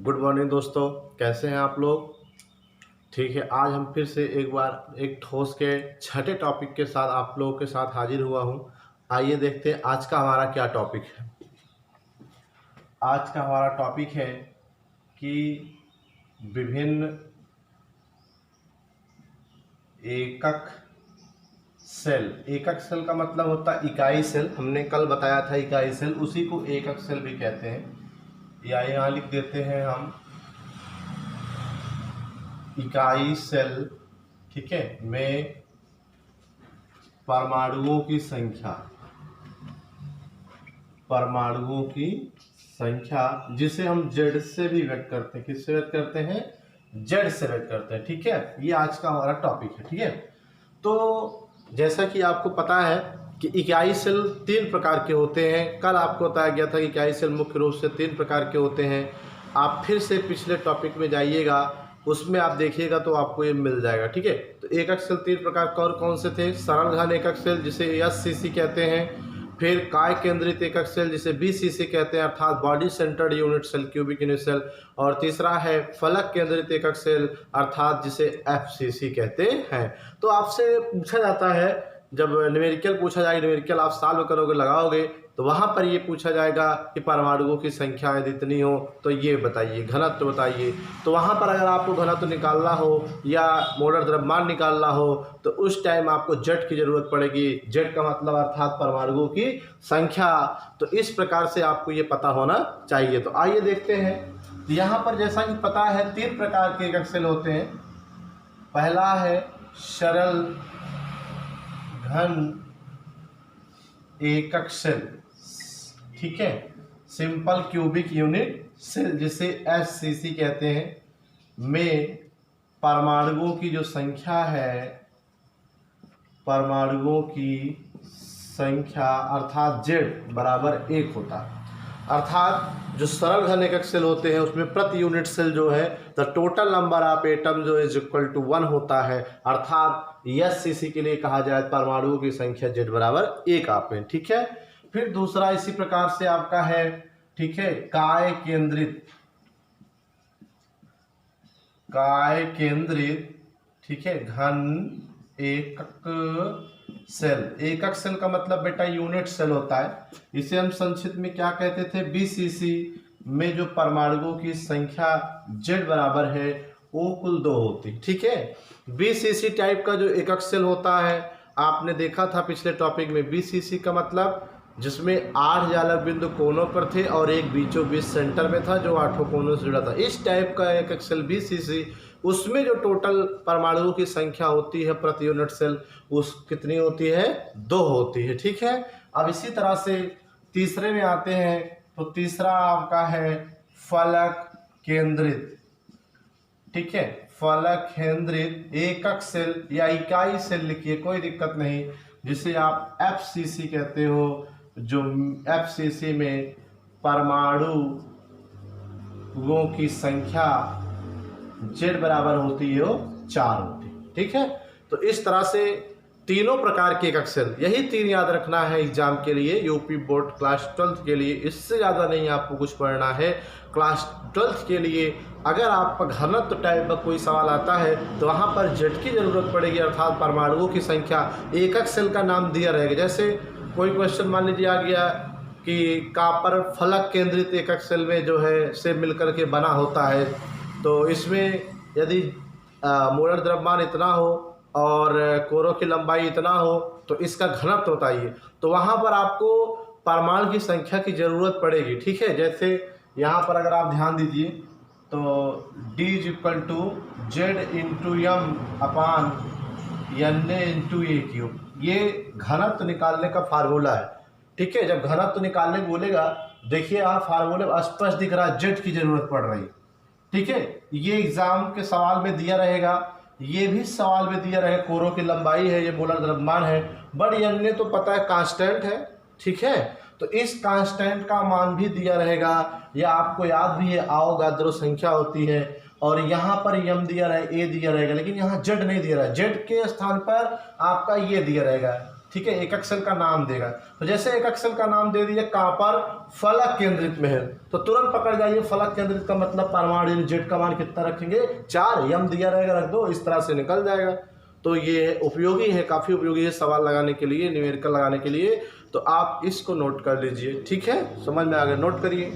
Good morning दोस्तों, कैसे हैं आप लोग। ठीक है, आज हम फिर से एक बार एक ठोस के छठे टॉपिक के साथ आप लोगों के साथ हाजिर हुआ हूं। आइए देखते हैं आज का हमारा क्या टॉपिक है। आज का हमारा टॉपिक है कि विभिन्न एकक सेल। एकक सेल का मतलब होता है इकाई सेल। हमने कल बताया था इकाई सेल, उसी को एकक सेल भी कहते हैं। या यहाँ लिख देते हैं हम इकाई सेल, ठीक है, में परमाणुओं की संख्या जिसे हम जेड से भी व्यक्त करते हैं। किससे व्यक्त करते हैं? जेड से व्यक्त करते हैं। ठीक है, ये आज का हमारा टॉपिक है। ठीक है, तो जैसा कि आपको पता है कि इकाई सेल 3 प्रकार के होते हैं। कल आपको बताया गया था कि इकाई सेल मुख्य रूप से 3 प्रकार के होते हैं। आप फिर से पिछले टॉपिक में जाइएगा, उसमें आप देखिएगा तो आपको ये मिल जाएगा। ठीक है, तो एकक सेल 3 प्रकार कौन कौन से थे? सरल घन एकक सेल जिसे एससीसी कहते हैं, फिर काय केंद्रित एकक सेल जिसे बीसीसी कहते हैं अर्थात body centred unit cell, cubic unit cell, और तीसरा है फलक केंद्रित एकक सेल अर्थात जिसे एफसीसी कहते हैं। तो आपसे पूछा जाता है, जब न्यूमेरिकल पूछा जाए, न्यूमेरिकल आप सॉल्व करोगे, लगाओगे, तो वहाँ पर ये पूछा जाएगा कि परमाणुओं की संख्या यदि इतनी हो तो ये बताइए, घनत्व बताइए। तो वहाँ पर अगर आपको घनत्व निकालना हो या मोलर द्रव्यमान निकालना हो तो उस टाइम आपको जेड की जरूरत पड़ेगी। जेड का मतलब अर्थात परमाणुओं की संख्या। तो इस प्रकार से आपको ये पता होना चाहिए। तो आइए देखते हैं। यहाँ पर जैसा कि पता है 3 प्रकार के एकक सेल होते हैं। पहला है सरल घन एकक सेल, ठीक है, सिंपल क्यूबिक यूनिट सेल जिसे एससीसी कहते हैं, में परमाणुओं की जो संख्या है, परमाणुओं की संख्या अर्थात जेड बराबर 1 होता है। अर्थात जो सरल घन एकक सेल होते हैं उसमें प्रति यूनिट सेल जो है the total number of atom जो इज इक्वल टू 1 होता है। अर्थात एससीसी के लिए कहा जाए परमाणुओं की संख्या जेड बराबर 1 आप हैं। ठीक है, फिर दूसरा इसी प्रकार से आपका है, ठीक है, काय केंद्रित, ठीक है, घन एकक सेल। एकक सेल का मतलब बेटा यूनिट सेल होता है। इसे हम संक्षिप्त में क्या कहते थे? बीसीसी, में जो परमाणुओं की संख्या जेड बराबर है वो कुल 2 होती। ठीक है, बीसीसी टाइप का जो एकक सेल होता है आपने देखा था पिछले टॉपिक में। बीसीसी का मतलब जिसमें 8 जालक बिंदु कोनों पर थे और एक बीचों बीच सेंटर में था जो 8 कोनों से जुड़ा था। इस टाइप का एकक सेल बीसीसी, उसमें जो टोटल परमाणुओं की संख्या होती है प्रति यूनिट सेल उस कितनी होती है? 2 होती है। ठीक है, अब इसी तरह से तीसरे में आते हैं। तो तीसरा आपका है फलक केंद्रित, ठीक है, फलक केंद्रित एकक सेल या इकाई सेल लिखिए, कोई दिक्कत नहीं, जिसे आप एफसीसी कहते हो। जो एफसीसी में परमाणुओं की संख्या जेड बराबर होती है वो 4 होती। ठीक है, तो इस तरह से तीनों प्रकार के एकक सेल, यही 3 याद रखना है एग्जाम के लिए, यूपी बोर्ड क्लास 12th के लिए। इससे ज़्यादा नहीं आपको कुछ पढ़ना है। क्लास 12th के लिए अगर आपका घनत्व टाइप का कोई सवाल आता है तो वहाँ पर जेड की जरूरत पड़ेगी अर्थात परमाणुओं की संख्या। एकक सेल का नाम दिया रहेगा। जैसे कोई क्वेश्चन मान लीजिए आ गया कि कॉपर फलक केंद्रित एकक सेल में जो है से मिलकर के बना होता है, तो इसमें यदि मोलर द्रव्यमान इतना हो और कोरों की लंबाई इतना हो तो इसका घनत्व बताइए। तो वहाँ पर आपको परमाणु की संख्या की जरूरत पड़ेगी। ठीक है, जैसे यहाँ पर अगर आप ध्यान दीजिए तो D is equal to Z into M upon N into a cube, ये घनत्व निकालने का फार्मूला है। ठीक है, जब घनत्व निकालने बोलेगा, देखिए आप फार्मूले स्पष्ट दिख रहा है, जेड की जरूरत पड़ रही। ठीक है, ये एग्जाम के सवाल में दिया रहेगा, ये भी सवाल में दिया रहे, कोरों की लंबाई है, ये मोलर द्रव्यमान है, बट एन तो पता है कांस्टेंट है। ठीक है, तो इस कांस्टेंट का मान भी दिया रहेगा, या आपको याद भी है अवोगाद्रो संख्या होती है, और यहाँ पर यम दिया रहे, ए दिया रहेगा, लेकिन यहाँ जेड नहीं दिया रहा है। जेड के स्थान पर आपका ये दिया रहेगा। ठीक है, एकक सेल का नाम देगा। तो जैसे एकक सेल का नाम दे दिया, कहाँ पर, फलक केंद्रित में है, तो तुरंत पकड़ जाइए फलक केंद्रित का मतलब परमाणु जेड का मान कितना रखेंगे, 4, यम दिया रहेगा रख दो, इस तरह से निकल जाएगा। तो ये उपयोगी है, काफ़ी उपयोगी है सवाल लगाने के लिए, न्यूमेरिकल लगाने के लिए। तो आप इसको नोट कर लीजिए, ठीक है, समझ में आ गया, नोट करिए।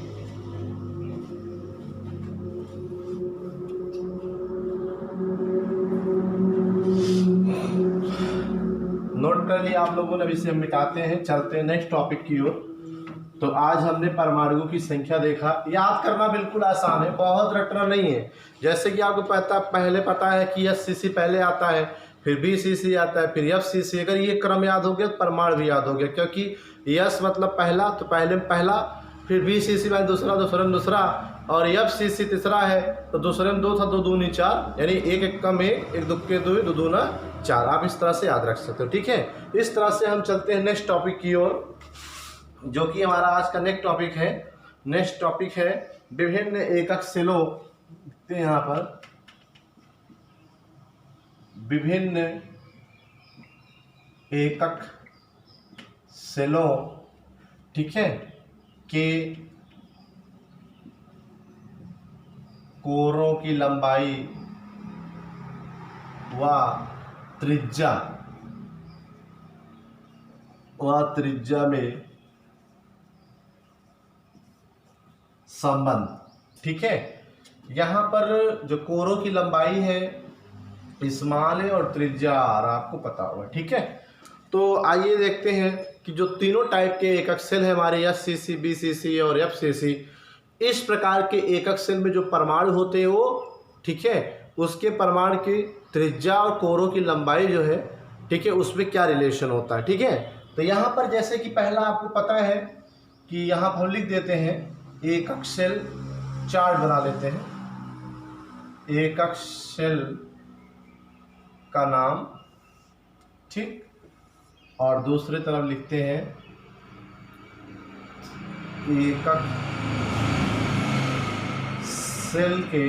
नोट कर लिया आप लोगों ने, अभी से हम मिटाते हैं, चलते हैं नेक्स्ट टॉपिक की ओर। तो आज हमने परमाणुओं की संख्या देखा। याद करना बिल्कुल आसान है, बहुत रटना नहीं है। जैसे कि आपको पहले पता है कि एससीसी पहले आता है, फिर बीसीसी आता है, फिर एफसीसी। अगर ये क्रम याद हो गया तो परमाणु भी याद हो गया, क्योंकि यस मतलब पहला, तो पहले में पहला, फिर बीसीसी में दूसरा, दूसरे में दूसरा, और एफसीसी तीसरा है, तो दूसरे में 2 था, 2 दूनी 4, यानी एक एक कम एक दुक्के 2, 2 दूना 4। आप इस तरह से याद रख सकते हो, ठीक है। इस तरह से हम चलते हैं नेक्स्ट टॉपिक की ओर, जो कि हमारा आज का नेक्स्ट टॉपिक है। नेक्स्ट टॉपिक है विभिन्न एकक सेलों, यहाँ पर विभिन्न एकक सेलों, ठीक है, के कोरों की लंबाई व त्रिज्या में संबंध, ठीक है। यहाँ पर जो कोरों की लंबाई है स्मॉल है और त्रिज्या आर, आपको पता होगा, ठीक है। तो आइए देखते हैं कि जो तीनों टाइप के एकक सेल है हमारे, एससीसी, बीसीसी और एफसीसी, इस प्रकार के एकक सेल में जो परमाणु होते हैं वो, ठीक है, उसके परमाणु की त्रिज्या और कोरों की लंबाई जो है, ठीक है, उसमें क्या रिलेशन होता है, ठीक है। तो यहाँ पर जैसे कि पहला आपको पता है कि यहाँ पर हम लिख देते हैं एकक सेल चार्ट बना लेते हैं, एकक सेल का नाम, ठीक, और दूसरी तरफ लिखते हैं एकक सेल के,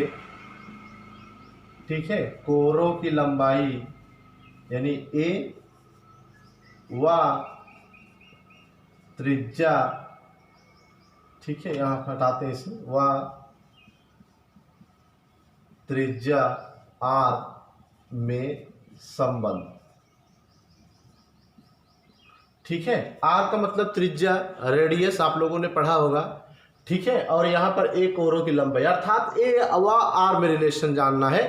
ठीक है, कोरों की लंबाई यानी ए व त्रिज्या, ठीक है, यहाँ हटाते हैं इसे, व त्रिज्या आर में संबंध, ठीक है। आर का मतलब त्रिज्या, रेडियस आप लोगों ने पढ़ा होगा, ठीक है, और यहाँ पर ए कोरों की लंबाई, अर्थात ए व आर में रिलेशन जानना है।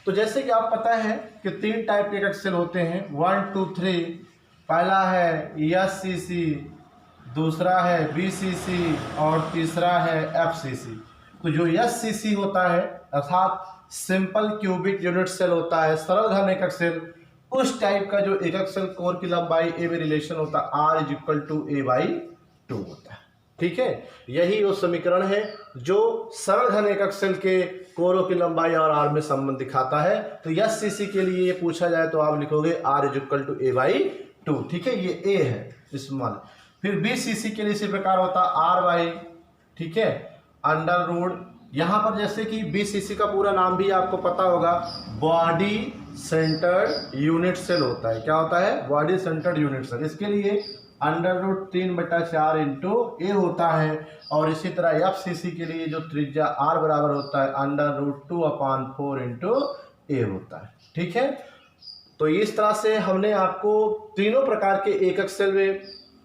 तो जैसे कि आप पता है कि 3 टाइप के एकक सेल होते हैं, 1 2 3। पहला है एससीसी, दूसरा है बीसीसी और तीसरा है एफसीसी। तो जो एससीसी होता है अर्थात सिंपल क्यूबिक यूनिट सेल होता है, सरल घन एकक सेल, उस टाइप का जो एकक सेल कोर की लंबाई ए में रिलेशन होता है are is equal to A/2 होता है, ठीक है। यही वो समीकरण है जो सरल घन एकक सेल के कोरों की लंबाई और आर में संबंध दिखाता है। तो एससीसी के लिए ये पूछा जाए तो आप लिखोगे are is equal to A/2, ठीक है, ये ए है स्मॉल। फिर बीसीसी के लिए इसी प्रकार होता है R/, ठीक है, अंडर रूट। यहाँ पर जैसे कि बीसीसी का पूरा नाम भी आपको पता होगा, बॉडी सेंटर्ड यूनिट सेल होता है। क्या होता है? Body centred unit cell. इसके लिए अंडर रूट 3/4 इंटू ए होता है। और इसी तरह एफसीसी के लिए जो त्रिज्या आर बराबर होता है अंडर रूट 2/4 इंटू ए होता है, ठीक है। तो इस तरह से हमने आपको तीनों प्रकार के एकक सेल में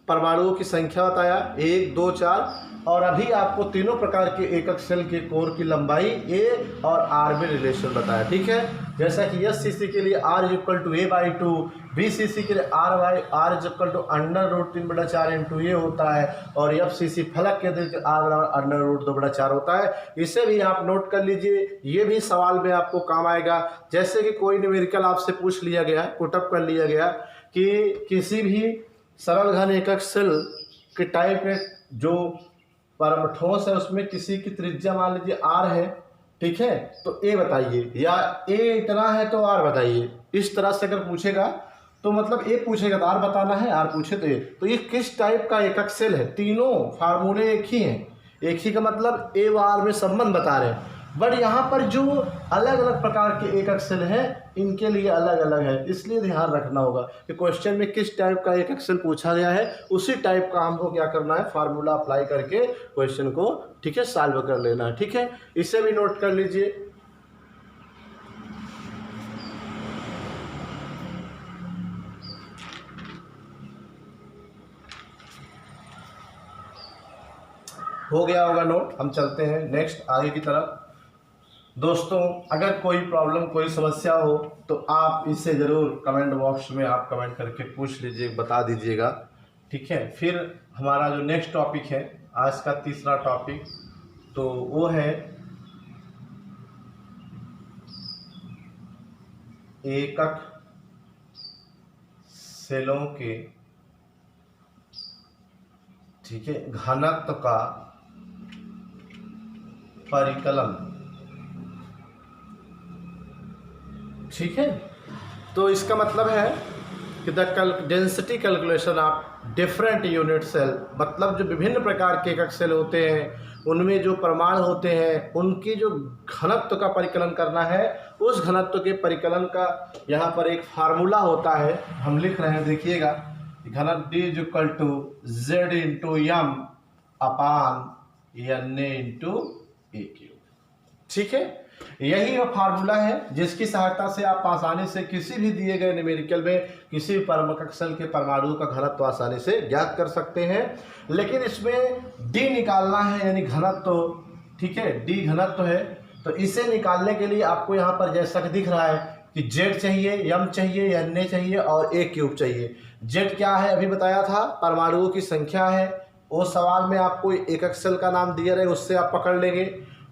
परमाणुओं की संख्या बताया, 1 2 4, और अभी आपको तीनों प्रकार के एकक सेल के कोर की लंबाई ए और आर में रिलेशन बताया, ठीक है। जैसा कि एससीसी के लिए R is equal to A/2, BCC के लिए R is equal to under root 3/4 into A होता है, और एफसीसी फलक के अंदर R बराबर अंडर रूट 2/4 होता है। इसे भी आप नोट कर लीजिए, ये भी सवाल में आपको काम आएगा। जैसे कि कोई न्यूमेरिकल आपसे पूछ लिया गया, पुटअप कर लिया गया कि किसी भी सरल घन एकक सेल के टाइप में जो ठोस है उसमें किसी की त्रिज्या मान लीजिए R है, ठीक है, तो ए बताइए, या ए इतना है तो आर बताइए। इस तरह से अगर पूछेगा तो मतलब ए पूछेगा तो आर बताना है, आर पूछे तो ए। तो ये किस टाइप का एकक सेल है? तीनों फार्मूले एक ही हैं, एक ही का मतलब ए व आर में संबंध बता रहे हैं। बट यहाँ पर जो अलग अलग प्रकार के एकक सेल हैं, इनके लिए अलग अलग है, इसलिए ध्यान रखना होगा कि क्वेश्चन में किस टाइप का एकक सेल पूछा गया है, उसी टाइप का हमको क्या करना है, फार्मूला अप्लाई करके क्वेश्चन को ठीक है सॉल्व कर लेना है। ठीक है, इसे भी नोट कर लीजिए। हो गया होगा नोट, हम चलते हैं नेक्स्ट आगे की तरफ। दोस्तों अगर कोई प्रॉब्लम कोई समस्या हो तो आप इसे ज़रूर कमेंट बॉक्स में आप कमेंट करके पूछ लीजिए, बता दीजिएगा। ठीक है, फिर हमारा जो नेक्स्ट टॉपिक है आज का तीसरा टॉपिक, तो वो है एकक सेलों के ठीक है घनत्व का परिकलन। ठीक है, तो इसका मतलब है कि the density calculation of different unit cell, मतलब जो विभिन्न प्रकार के एकक सेल होते हैं उनमें जो परमाणु होते हैं उनकी जो घनत्व का परिकलन करना है, उस घनत्व के परिकलन का यहाँ पर एक फार्मूला होता है, हम लिख रहे हैं, देखिएगा। घनत्व D is equal to Z into M upon NA into AQ। ठीक है, यही वो फार्मूला है जिसकी सहायता से आप आसानी से किसी भी दिए गए न्यूमेरिकल में किसी भी एकक सेल के परमाणुओं का घनत्व आसानी से ज्ञात कर सकते हैं। लेकिन इसमें D निकालना है, यानी घनत्व। ठीक है, D घनत्व है, तो इसे निकालने के लिए आपको यहाँ पर जैसा कि दिख रहा है कि Z चाहिए, M चाहिए, NA चाहिए और A क्यूब चाहिए। Z क्या है अभी बताया था, परमाणुओं की संख्या है। वो सवाल में आपको एकक सेल का नाम दिया रहेगा, उससे आप पकड़ लेंगे।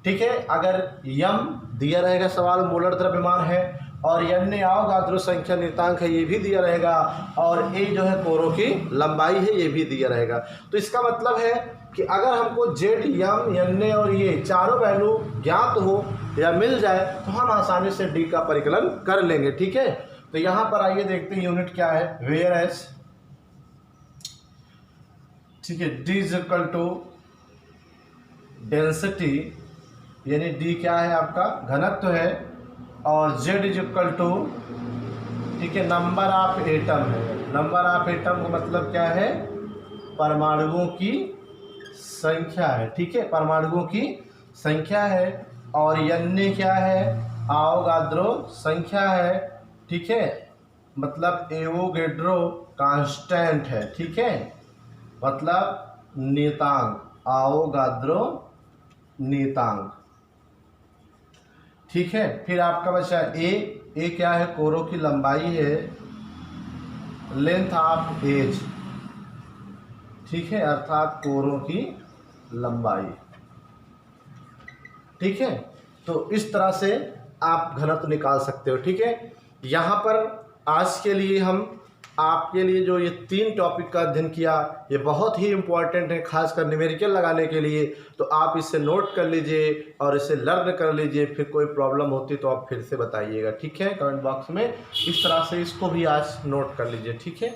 ठीक है, अगर M दिया रहेगा सवाल मोलर द्रव्यमान है, और NA अवोगाद्रो संख्या नियतांक है, ये भी दिया रहेगा, और A जो है कोरों की लंबाई है, ये भी दिया रहेगा। तो इसका मतलब है कि अगर हमको Z, M, NA और ये चारों वैल्यू ज्ञात हो या मिल जाए तो हम आसानी से D का परिकलन कर लेंगे। ठीक है, तो यहाँ पर आइए देखते हैं यूनिट क्या है, वेयर एज। ठीक है, D is equal to density, यानी D क्या है आपका घनत्व है, और Z इज इक्वल टू ठीक है नंबर ऑफ एटम है। नंबर ऑफ एटम का मतलब क्या है, परमाणुओं की संख्या है। ठीक है, परमाणुओं की संख्या है, और NA क्या है, अवोगाद्रो संख्या है। ठीक है, मतलब एवोगैड्रो कांस्टेंट है। ठीक है, मतलब नियतांक, अवोगाद्रो नियतांक। ठीक है, फिर आपका बचा ए क्या है, कोरों की लंबाई है, लेंथ ऑफ एज। ठीक है, अर्थात कोरों की लंबाई। ठीक है, तो इस तरह से आप घनत्व निकाल सकते हो। ठीक है, यहाँ पर आज के लिए हम आपके लिए जो ये 3 टॉपिक का अध्ययन किया, ये बहुत ही इम्पोर्टेंट है, खासकर न्यूमेरिकल लगाने के लिए। तो आप इसे नोट कर लीजिए और इसे लर्न कर लीजिए, फिर कोई प्रॉब्लम होती तो आप फिर से बताइएगा। ठीक है, कमेंट बॉक्स में इस तरह से इसको भी आज नोट कर लीजिए। ठीक है।